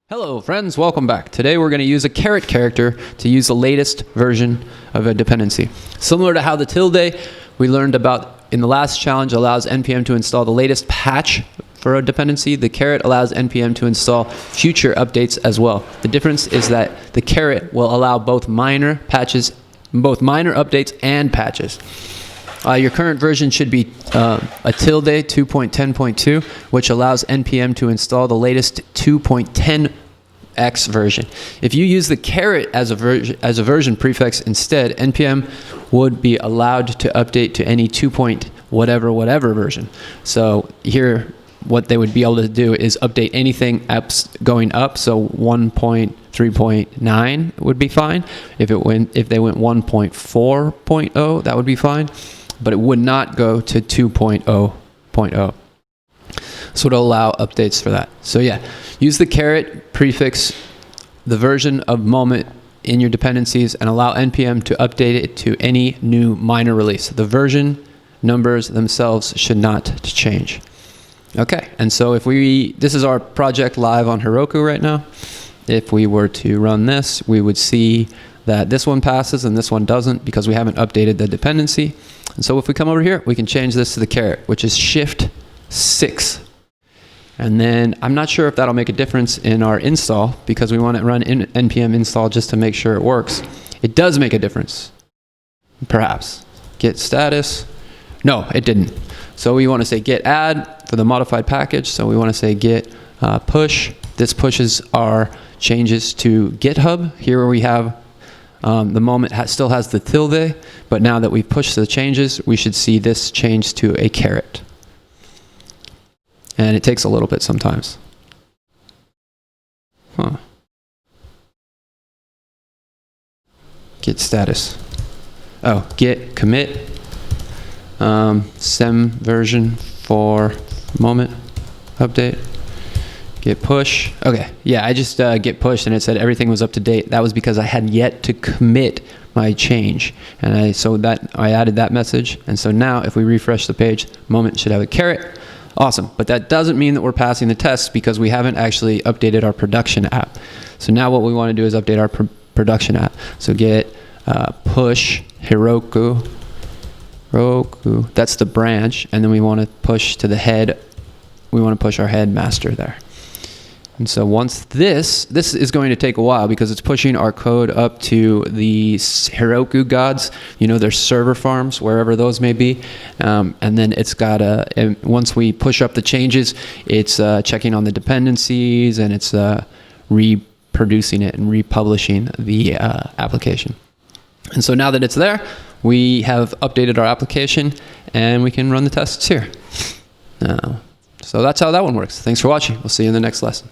Hello friends, welcome back. Today we're going to use a Caret character to use the latest version of a dependency. Similar to how the tilde we learned about in the last challenge allows NPM to install the latest patch for a dependency, the Caret allows NPM to install future updates as well. The difference is that the Caret will allow both minor updates and patches. Your current version should be a tilde 2.10.2, which allows NPM to install the latest 2.10x version. If you use the Caret as a version prefix instead, NPM would be allowed to update to any 2. Whatever version. So here, what they would be able to do is update anything apps going up. So 1.3.9 would be fine. If they went 1.4.0, that would be fine. But it would not go to 2.0.0. So it'll allow updates for that. So yeah, use the Caret prefix, the version of moment in your dependencies, and allow NPM to update it to any new minor release. The version numbers themselves should not change. Okay, and so this is our project live on Heroku right now. If we were to run this, we would see that this one passes and this one doesn't because we haven't updated the dependency. And so if we come over here, we can change this to the Caret, which is Shift 6. And then I'm not sure if that'll make a difference in our install because we want to run npm install just to make sure it works. It does make a difference, perhaps. Git status. No, it didn't. So we want to say git add for the modified package. So we want to say git push. This pushes our changes to GitHub. Here we have the moment still has the tilde, but now that we've pushed the changes, we should see this change to a Caret. And it takes a little bit sometimes. Git status. Oh, git commit. Sem version for moment update. Git push. Okay, yeah, I just git push and it said everything was up to date. That was because I had yet to commit my change, and I added that message. And so now, if we refresh the page, moment should have a Caret. Awesome, but that doesn't mean that we're passing the test because we haven't actually updated our production app. So now what we want to do is update our production app. So git push Heroku. That's the branch, and then we want to push to the head. We want to push our head master there. And so once this is going to take a while because it's pushing our code up to the Heroku gods, their server farms, wherever those may be. And then it's got once we push up the changes, it's checking on the dependencies and it's reproducing it and republishing the application. And so now that it's there, we have updated our application and we can run the tests here. So that's how that one works. Thanks for watching. We'll see you in the next lesson.